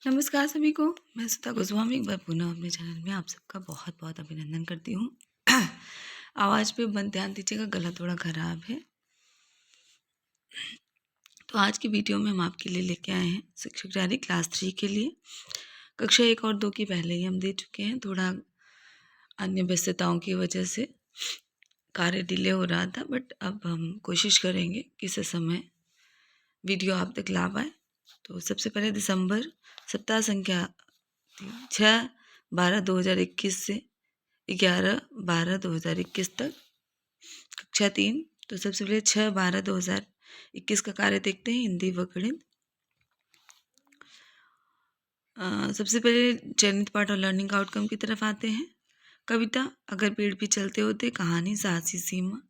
नमस्कार सभी को। मैं सुधा गोस्वामी एक बार पुनः अपने चैनल में आप सबका बहुत बहुत अभिनंदन करती हूँ। आवाज़ पे मन ध्यान दीजिएगा, गला थोड़ा खराब है। तो आज की वीडियो में हम आपके लिए लेके आए हैं शिक्षक डायरी क्लास 3 के लिए। कक्षा 1 और 2 की पहले ही हम दे चुके हैं। थोड़ा अन्य व्यस्तताओं की वजह से कार्य डिले हो रहा था, बट अब हम कोशिश करेंगे कि इस समय वीडियो आप तक ला पाए। तो सबसे पहले दिसंबर सप्ताह संख्या 6/12/2021 से 11/12/2021 तक कक्षा 3। तो सबसे पहले 6/12/2021 का कार्य देखते हैं, हिंदी व गणित। सबसे पहले चयनित पाठ और लर्निंग आउटकम की तरफ आते हैं। कविता अगर पेड़ भी चलते होते, कहानी साहसी सीमा,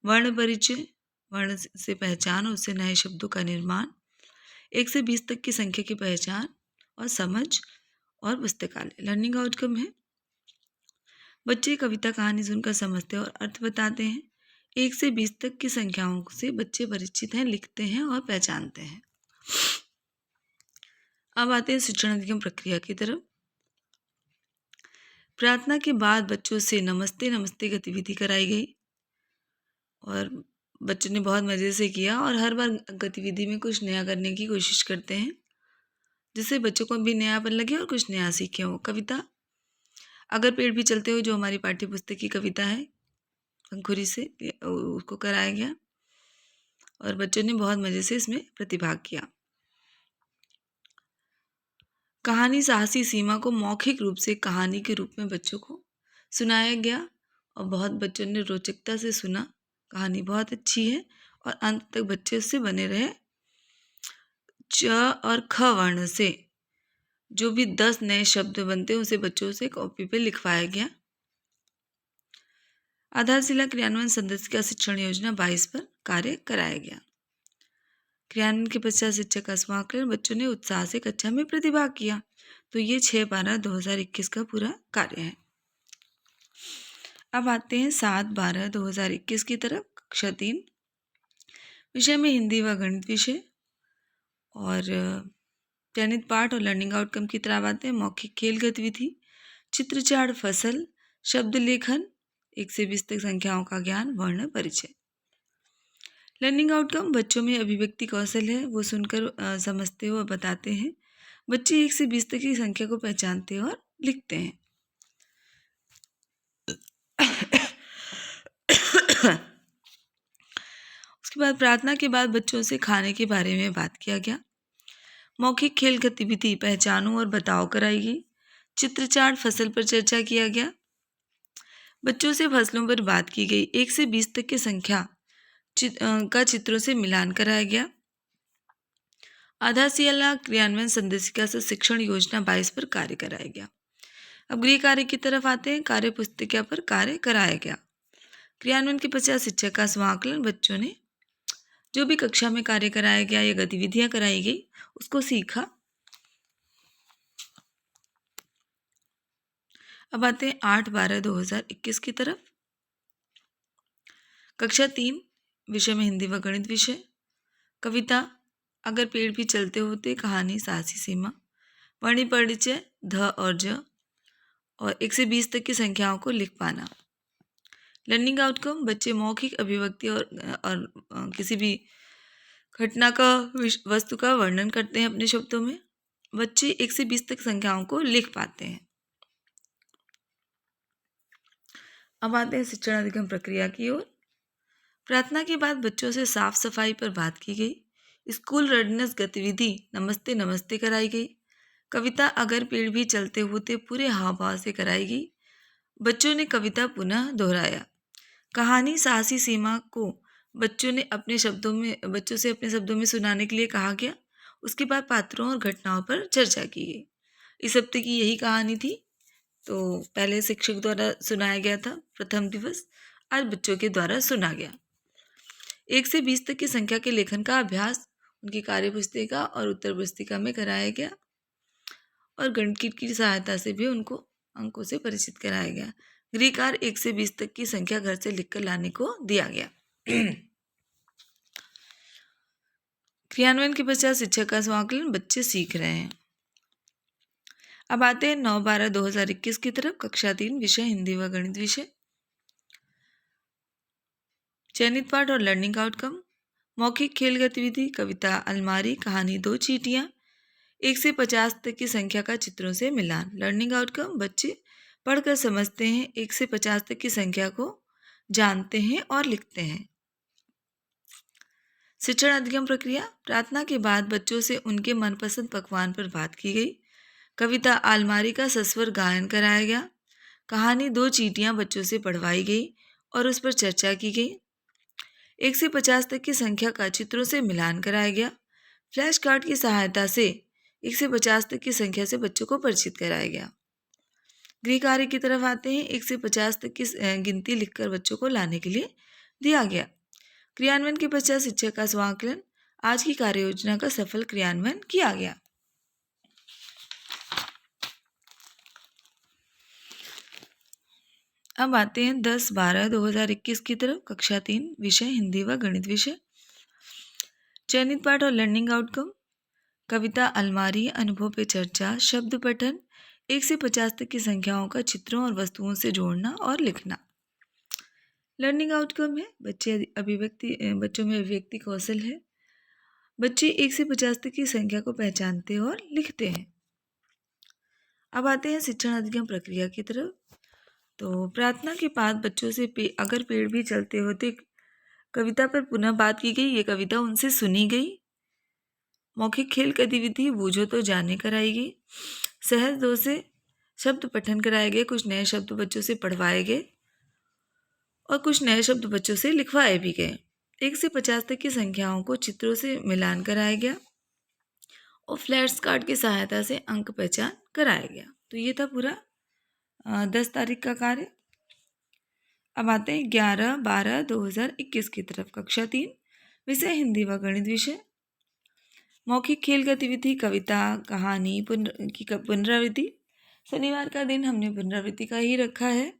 वर्ण परिचय, वर्ण से पहचान और उससे नए शब्दों का निर्माण, 1 से 20 तक की संख्या की पहचान और समझ, और पुस्तकालय। लर्निंग आउटकम है बच्चे कविता कहानी सुनकर समझते हैं और अर्थ बताते हैं। 1 से 20 तक की संख्याओं से बच्चे परिचित हैं, लिखते हैं और पहचानते हैं। अब आते हैं शिक्षण अधिगम प्रक्रिया की तरफ। प्रार्थना के बाद बच्चों से नमस्ते नमस्ते गतिविधि कराई गई और बच्चों ने बहुत मज़े से किया और हर बार गतिविधि में कुछ नया करने की कोशिश करते हैं, जिससे बच्चों को भी नयापन लगे और कुछ नया सीखे हो। कविता अगर पेड़ भी चलते हो, जो हमारी पाठ्य पुस्तक की कविता है, अंकुरी से उसको कराया गया और बच्चों ने बहुत मज़े से इसमें प्रतिभाग किया। कहानी साहसी सीमा को मौखिक रूप से कहानी के रूप में बच्चों को सुनाया गया और बहुत बच्चों ने रोचकता से सुना। कहानी बहुत अच्छी है और अंत तक बच्चे उससे बने रहे। च और ख वर्ण से जो भी 10 नए शब्द बनते हैं उसे बच्चों से कॉपी पे लिखवाया गया। आधारशिला क्रियान्वयन संदर्शिका शिक्षण योजना 22 पर कार्य कराया गया। क्रियान्वयन के पश्चात शिक्षक का समाकलन, बच्चों ने उत्साह से कक्षा में प्रतिभाग किया। तो ये 6/12/2021 का पूरा कार्य है। अब आते हैं 7/12/2021 की तरफ। कक्षा 3 विषय में हिंदी व गणित विषय और चयनित पाठ और लर्निंग आउटकम की तरफ आते हैं। मौखिक खेल गतिविधि, चित्रचार, फसल, शब्द लेखन, 1 से 20 तक संख्याओं का ज्ञान, वर्ण परिचय। लर्निंग आउटकम बच्चों में अभिव्यक्ति कौशल है, वो सुनकर समझते हो और बताते हैं। बच्चे 1 से 20 तक की संख्या को पहचानते हैं और लिखते हैं। उसके बाद प्रार्थना के बाद बच्चों से खाने के बारे में बात किया गया। मौखिक खेल गतिविधि पहचानो और बताओ कराई गई। चित्रचार फसल पर चर्चा किया गया। बच्चों से फसलों पर बात की गई। 1 से 20 तक की संख्या का चित्रों से मिलान कराया गया। आधारशिला क्रियान्वयन संदर्शिका से शिक्षण योजना 22 पर कार्य कराया गया। अब गृह कार्य की तरफ आते हैं। कार्य पुस्तिका पर कार्य कराया गया। क्रियान्वयन के पश्चात शिक्षक का समाकलन, बच्चों ने जो भी कक्षा में कार्य कराया गया या गतिविधियां कराई गई उसको सीखा। अब आते हैं 8/12/2021 की तरफ। कक्षा 3 विषय में हिंदी व गणित विषय। कविता अगर पेड़ भी चलते होते, कहानी साहसी सीमा, वर्ण परिचय ध और ज, और 1 से 20 तक की संख्याओं को लिख पाना। लर्निंग आउटकम बच्चे मौखिक अभिव्यक्ति और किसी भी घटना का वस्तु का वर्णन करते हैं अपने शब्दों में। बच्चे 1 से 20 तक संख्याओं को लिख पाते हैं। अब आते हैं शिक्षण अधिगम प्रक्रिया की ओर। प्रार्थना के बाद बच्चों से साफ सफाई पर बात की गई। स्कूल रेडनेस गतिविधि नमस्ते नमस्ते कराई गई। कविता अगर पेड़ भी चलते होते पूरे हाव भाव से कराई गई। बच्चों ने कविता पुनः दोहराया। कहानी साहसी सीमा को बच्चों से अपने शब्दों में सुनाने के लिए कहा गया। उसके बाद पात्रों और घटनाओं पर चर्चा की गई। इस हफ्ते की यही कहानी थी। तो पहले शिक्षक द्वारा सुनाया गया था प्रथम दिवस, आज बच्चों के द्वारा सुना गया। 1 से 20 तक की संख्या के लेखन का अभ्यास उनकी कार्य पुस्तिका और उत्तर पुस्तिका में कराया गया और गणित किट की सहायता से भी उनको अंकों से परिचित कराया गया। गृह कार्य 1 से 20 तक की संख्या घर से लिखकर लाने को दिया गया। क्रियान्वयन के पश्चात शिक्षक का समाकलन, बच्चे सीख रहे हैं। अब आते हैं 9/12/2021 की तरफ। कक्षा 3 विषय हिंदी व गणित विषय। चयनित पाठ और लर्निंग आउटकम। मौखिक खेल गतिविधि, कविता अलमारी, कहानी दो चींटियां, 1 से 50 तक की संख्या का चित्रों से मिलान। लर्निंग आउटकम, बच्चे पढ़कर समझते हैं, 1 से 50 तक की संख्या को जानते हैं और लिखते हैं। शिक्षण अधिगम प्रक्रिया। प्रार्थना के बाद बच्चों से उनके मनपसंद पकवान पर बात की गई। कविता अलमारी का सस्वर गायन कराया गया। कहानी दो चींटियां बच्चों से पढ़वाई गई और उस पर चर्चा की गई। 1 से 50 तक की संख्या का चित्रों से मिलान कराया गया। फ्लैश कार्ड की सहायता से 1 से 50 तक की संख्या से बच्चों को परिचित कराया गया। गृह कार्य की तरफ आते हैं। 1 से 50 तक की गिनती लिखकर बच्चों को लाने के लिए दिया गया। क्रियान्वयन के पश्चात शिक्षक का स्वांकलन। आज की कार्य योजना का सफल क्रियान्वयन किया गया। अब आते हैं 10/12/2021 की तरफ। कक्षा 3 विषय हिंदी व गणित विषय। चयनित पाठ और लर्निंग आउटकम। कविता अलमारी, अनुभव पे चर्चा, शब्द पठन, 1 से 50 तक की संख्याओं का चित्रों और वस्तुओं से जोड़ना और लिखना। लर्निंग आउटकम है बच्चों में अभिव्यक्ति कौशल है। बच्चे 1 से 50 तक की संख्या को पहचानते हैं और लिखते हैं। अब आते हैं शिक्षण अधिगम प्रक्रिया की तरफ। तो प्रार्थना के बाद बच्चों से अगर पेड़ भी चलते होते कविता पर पुनः बात की गई। ये कविता उनसे सुनी गई। मौखिक खेल गतिविधि बूझो तो जाने कराई गई। सहज 2 से शब्द पठन कराए गए। कुछ नए शब्द बच्चों से पढ़वाए गए और कुछ नए शब्द बच्चों से लिखवाए भी गए। 1 से 50 तक की संख्याओं को चित्रों से मिलान कराया गया और फ्लैश कार्ड की सहायता से अंक पहचान कराया गया। तो ये था पूरा 10 तारीख का कार्य। अब आते हैं 11/12/2021 की तरफ। कक्षा 3 विषय हिंदी व गणित विषय। मौखिक खेल गतिविधि, कविता, कहानी की पुनरावृत्ति। शनिवार का दिन हमने पुनरावृत्ति का ही रखा है।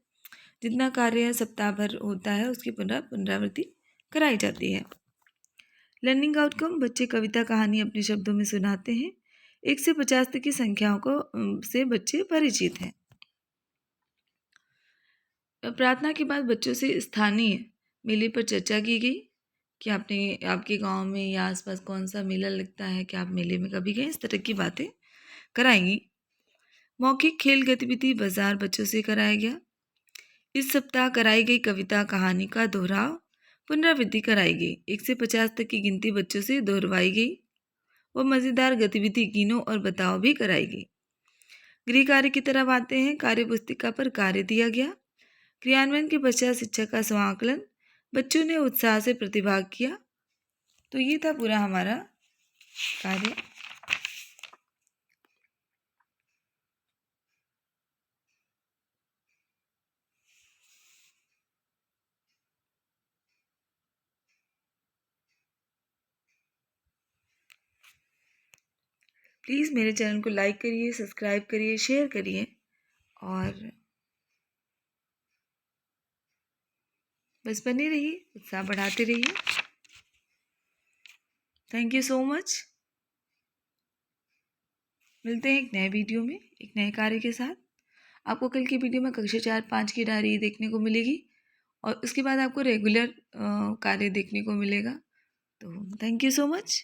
जितना कार्य सप्ताह भर होता है उसकी पुनरावृत्ति कराई जाती है। लर्निंग आउटकम, बच्चे कविता कहानी अपने शब्दों में सुनाते हैं। 1 से 50 तक की संख्याओं को से बच्चे परिचित हैं। प्रार्थना के बाद बच्चों से स्थानीय मेले पर चर्चा की गई कि आपके गांव में या आसपास कौन सा मेला लगता है, क्या आप मेले में कभी गए, इस तरह की बातें कराएंगी। मौखिक खेल गतिविधि बाजार बच्चों से कराया गया। इस सप्ताह कराई गई कविता कहानी का दोहराव पुनरावृत्ति कराई गई। 1 से 50 तक की गिनती बच्चों से दोहरवाई गई। वो मज़ेदार गतिविधि गिनो और बताओ भी कराई गई। गृह कार्य की तरफ आते हैं। कार्य पुस्तिका पर कार्य दिया गया। क्रियान्वयन के पश्चात शिक्षक का स्वांकलन। बच्चों ने उत्साह से प्रतिभाग किया। तो ये था पूरा हमारा कार्य। प्लीज़ मेरे चैनल को लाइक करिए, सब्सक्राइब करिए, शेयर करिए और बस बने रहिए, उत्साह बढ़ाते रहिए। Thank you so much. मिलते हैं एक नए वीडियो में एक नए कार्य के साथ। आपको कल की वीडियो में कक्षा 4-5 की डायरी देखने को मिलेगी और उसके बाद आपको रेगुलर कार्य देखने को मिलेगा। तो थैंक यू सो मच।